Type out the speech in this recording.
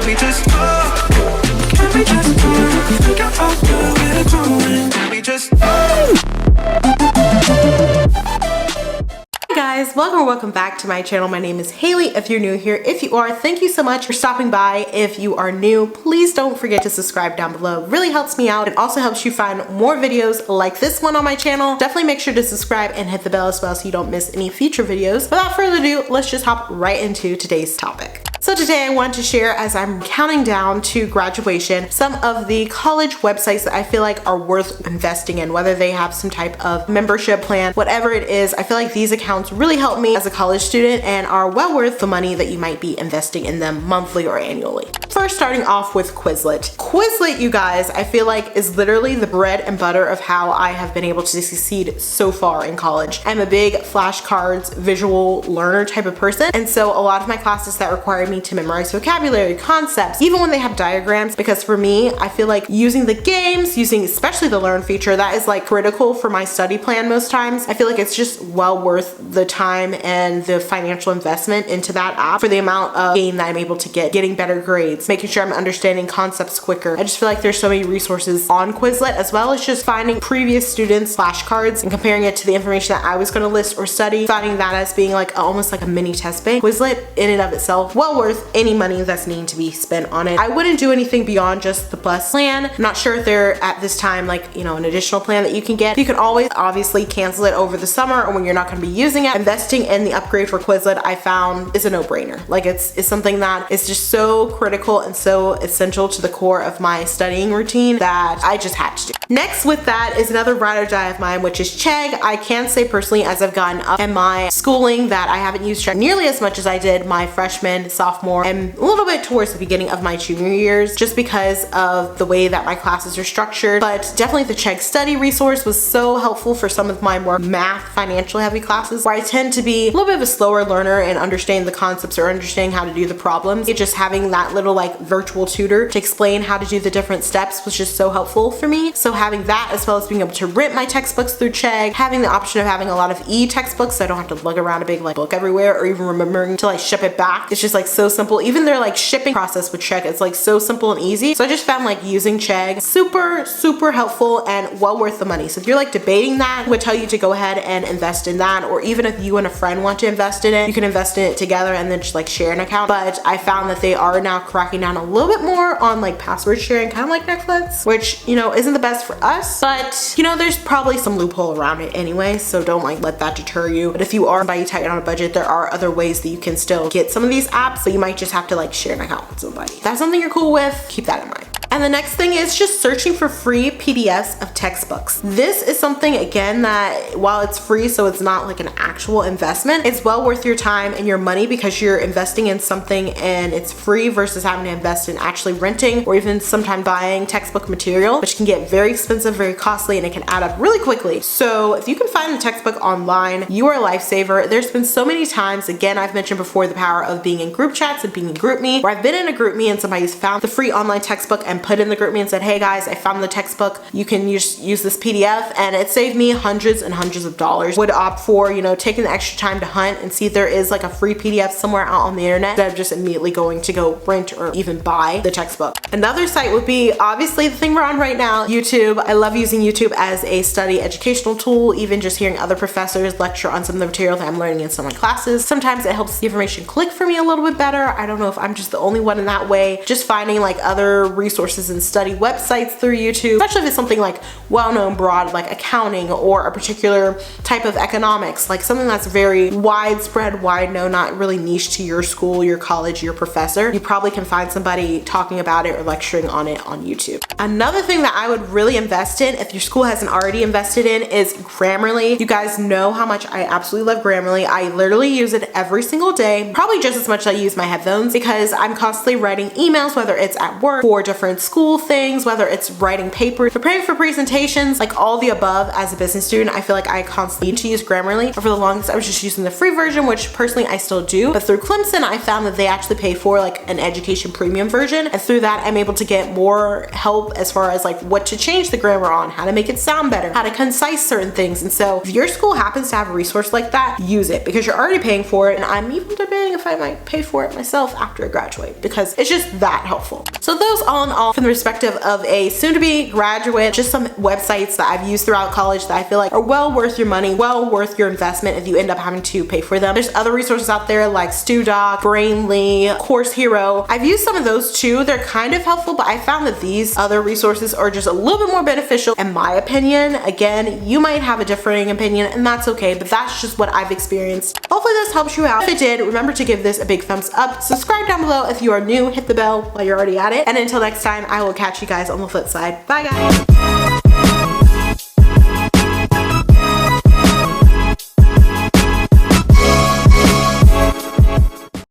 we just go? Can we just go? Think about where we're going. Can we just Hey guys, welcome back to my channel. My name is Haley. If you're new here, if you are, thank you so much for stopping by. If you are new, please don't forget to subscribe down below. It really helps me out. It also helps you find more videos like this one on my channel. Definitely make sure to subscribe and hit the bell as well so you don't miss any future videos. Without further ado, let's just hop right into today's topic. So today I want to share, as I'm counting down to graduation, some of the college websites that I feel like are worth investing in, whether they have some type of membership plan, whatever it is. I feel like these accounts really help me as a college student and are well worth the money that you might be investing in them monthly or annually. First, starting off with Quizlet. Quizlet, you guys, I feel like is literally the bread and butter of how I have been able to succeed so far in college. I'm a big flashcards, visual learner type of person, and so a lot of my classes that require me to memorize vocabulary, concepts, even when they have diagrams, because for me, I feel like using the games, using especially the learn feature, that is like critical for my study plan most times. I feel like it's just well worth the time and the financial investment into that app for the amount of gain that I'm able to get, getting better grades, making sure I'm understanding concepts quicker. I just feel like there's so many resources on Quizlet, as well as just finding previous students' flashcards and comparing it to the information that I was going to list or study, finding that as being like almost like a mini test bank. Quizlet in and of itself, well worth any money that's needing to be spent on it. I wouldn't do anything beyond just the Plus plan. I'm not sure if they're at this time like, you know, an additional plan that you can get. You can always obviously cancel it over the summer or when you're not going to be using it. Investing in the upgrade for Quizlet, I found, is a no-brainer. Like it's something that is just so critical and so essential to the core of my studying routine that I just had to do. Next with that is another ride or die of mine, which is Chegg. I can say personally, as I've gotten up in my schooling, that I haven't used Chegg nearly as much as I did my freshman, sophomore, and a little bit towards the beginning of my junior years, just because of the way that my classes are structured. But definitely the Chegg study resource was so helpful for some of my more math, financial heavy classes, where I tend to be a little bit of a slower learner and understanding the concepts or understanding how to do the problems. Just having that little like virtual tutor to explain how to do the different steps was just so helpful for me. So having that, as well as being able to rent my textbooks through Chegg, having the option of having a lot of e-textbooks so I don't have to lug around a big like book everywhere, or even remembering to like ship it back. It's just like so simple. Even their like shipping process with Chegg, it's like so simple and easy. So I just found like using Chegg super helpful and well worth the money. So if you're like debating that, I would tell you to go ahead and invest in that. Or even if you and a friend want to invest in it, you can invest in it together and then just like share an account. But I found that they are now cracking down a little bit more on like password sharing, kind of like Netflix, which, you know, isn't the best for us, but you know, there's probably some loophole around it anyway, so don't like let that deter you. But if you are somebody tight on a budget, there are other ways that you can still get some of these apps, but you might just have to like share an account with somebody. If that's something you're cool with, keep that in mind. And the next thing is just searching for free PDFs of textbooks. This is something, again, that while it's free, so it's not like an actual investment, it's well worth your time and your money because you're investing in something and it's free versus having to invest in actually renting or even sometimes buying textbook material, which can get very expensive, very costly, and it can add up really quickly. So if you can find the textbook online, you are a lifesaver. There's been so many times, again, I've mentioned before the power of being in group chats and being in GroupMe, where I've been in a GroupMe and somebody's found the free online textbook and put in the GroupMe and said, hey guys, I found the textbook, you can use this PDF, and it saved me hundreds and hundreds of dollars. Would opt for, you know, taking the extra time to hunt and see if there is like a free PDF somewhere out on the internet instead of just immediately going to go rent or even buy the textbook. Another site would be obviously the thing we're on right now, YouTube. I love using YouTube as a study educational tool, even just hearing other professors lecture on some of the material that I'm learning in some of my classes. Sometimes it helps the information click for me a little bit better. I don't know if I'm just the only one in that way. Just finding like other resources and study websites through YouTube, especially if it's something like well-known, broad, like accounting or a particular type of economics, like something that's very widespread, wide known, not really niche to your school, your college, your professor. You probably can find somebody talking about it or lecturing on it on YouTube. Another thing that I would really invest in, if your school hasn't already invested in, is Grammarly. You guys know how much I absolutely love Grammarly. I literally use it every single day, probably just as much as I use my headphones, because I'm constantly writing emails, whether it's at work for different different school things, whether it's writing papers, preparing for presentations, like all the above. As a business student, I feel like I constantly need to use Grammarly. But for the longest, I was just using the free version, which personally I still do. But through Clemson, I found that they actually pay for like an education premium version. And through that, I'm able to get more help as far as like what to change the grammar on, how to make it sound better, how to concise certain things. And so if your school happens to have a resource like that, use it because you're already paying for it. And I'm even debating if I might pay for it myself after I graduate because it's just that helpful. So those all in all, from the perspective of a soon-to-be graduate, just some websites that I've used throughout college that I feel like are well worth your money, well worth your investment if you end up having to pay for them. There's other resources out there like StuDoc, Brainly, Course Hero. I've used some of those too. They're kind of helpful, but I found that these other resources are just a little bit more beneficial in my opinion. Again, you might have a differing opinion and that's okay, but that's just what I've experienced. Hopefully this helps you out. If it did, remember to give this a big thumbs up. Subscribe down below if you are new, hit the bell while you're already at it. And until next time, I will catch you guys on the flip side. Bye guys.